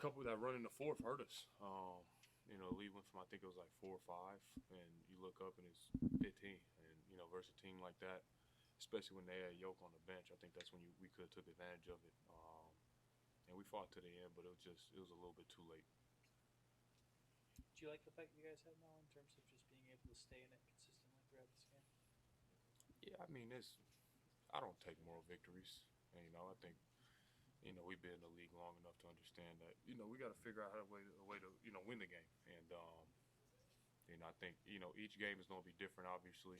couple that run in the fourth hurt us. The lead went from, I think it was like 4 or 5, and you look up and it's 15. And versus a team like that, especially when they had Yoke on the bench, I think that's when we could have took advantage of it. And we fought to the end, but it was a little bit too late. Do you like the fact you guys have now in terms of just being able to stay in it consistently throughout this game? Yeah, I mean, I don't take moral victories. And, I think we've been in the league long enough to understand that we got to figure out a way to win the game. And I think each game is going to be different. Obviously,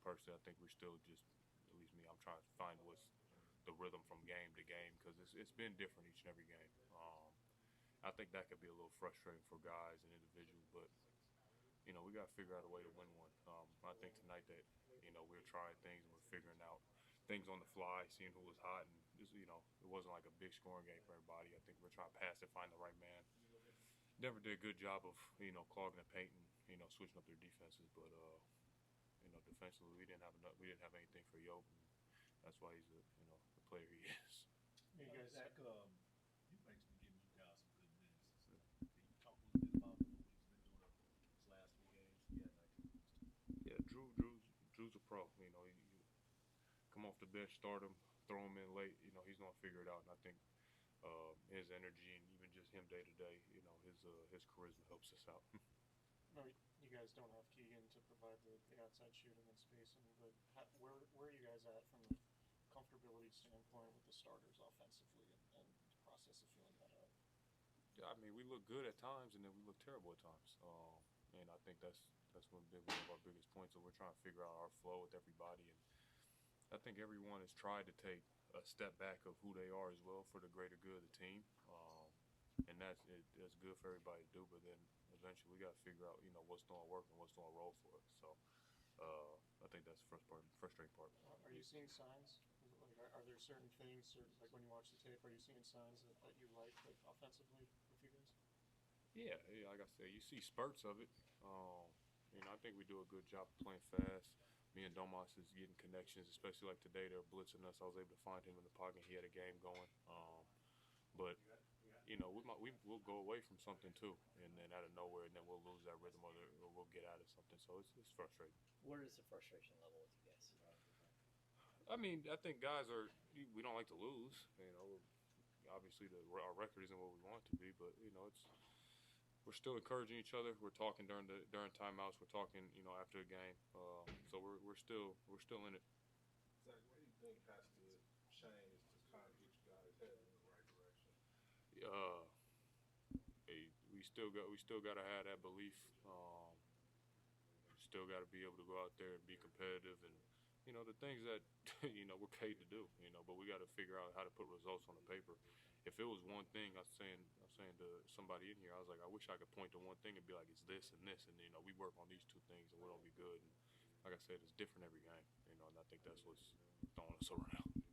personally, I think we're still just, at least me, I'm trying to find what's the rhythm from game to game because it's been different each and every game. I think that could be a little frustrating for guys and individuals, but we got to figure out a way to win one. I think tonight that we're trying things and we're figuring out things on the fly, seeing who was hot, and just, it wasn't like a big scoring game for everybody. I think we're trying to pass it, find the right man. Never did a good job of clogging the paint and switching up their defenses, but defensively we didn't have anything for Yoke, and that's why he's the player he is. Hey guys, Zach, you mentioned giving you guys some good minutes. Can you talk a little bit about what he's been doing his last 3 games? Yeah, Drew's a pro. He come off the bench, start him, throw him in late. He's gonna figure it out, and I think his energy and even just him day to day, his charisma helps us out. No, you guys don't have Keegan to provide the outside shooting and spacing, but where are you guys at from the comfortability standpoint with the starters offensively and the process of feeling that out? Yeah, I mean, we look good at times, and then we look terrible at times. And I think that's one of our biggest points. So we're trying to figure out our flow with everybody, and I think everyone has tried to take a step back of who they are as well for the greater good of the team. And that's good for everybody to do. But then eventually we got to figure out what's going to work and what's going to roll for us. So I think that's the frustrating part. Are you seeing signs? Are there certain things, or like when you watch the tape, are you seeing signs that you like offensively with you guys? Yeah, like I said, you see spurts of it. I think we do a good job of playing fast. Me and Domas is getting connections, especially like today they're blitzing us. I was able to find him in the pocket. He had a game going. But we'll go away from something too, and then out of nowhere, and then we'll lose that rhythm or we'll get out of something. So it's frustrating. Where is the frustration level with you guys? I mean, I think guys we don't like to lose. Obviously our record isn't what we want it to be, but we're still encouraging each other. We're talking during timeouts. We're talking after the game. So we're still in it. Zach, what do you think has to change to kind of get you guys headed in the right direction? We still got to have that belief. Still got to be able to go out there and be competitive, and the things that we're paid to do. But we got to figure out how to put results on the paper. If it was one thing, I was saying to somebody in here, I was like, I wish I could point to one thing and be like, it's this and this, and we work on these two things and we're gonna be good. And like I said, it's different every game. And I think that's what's throwing us around.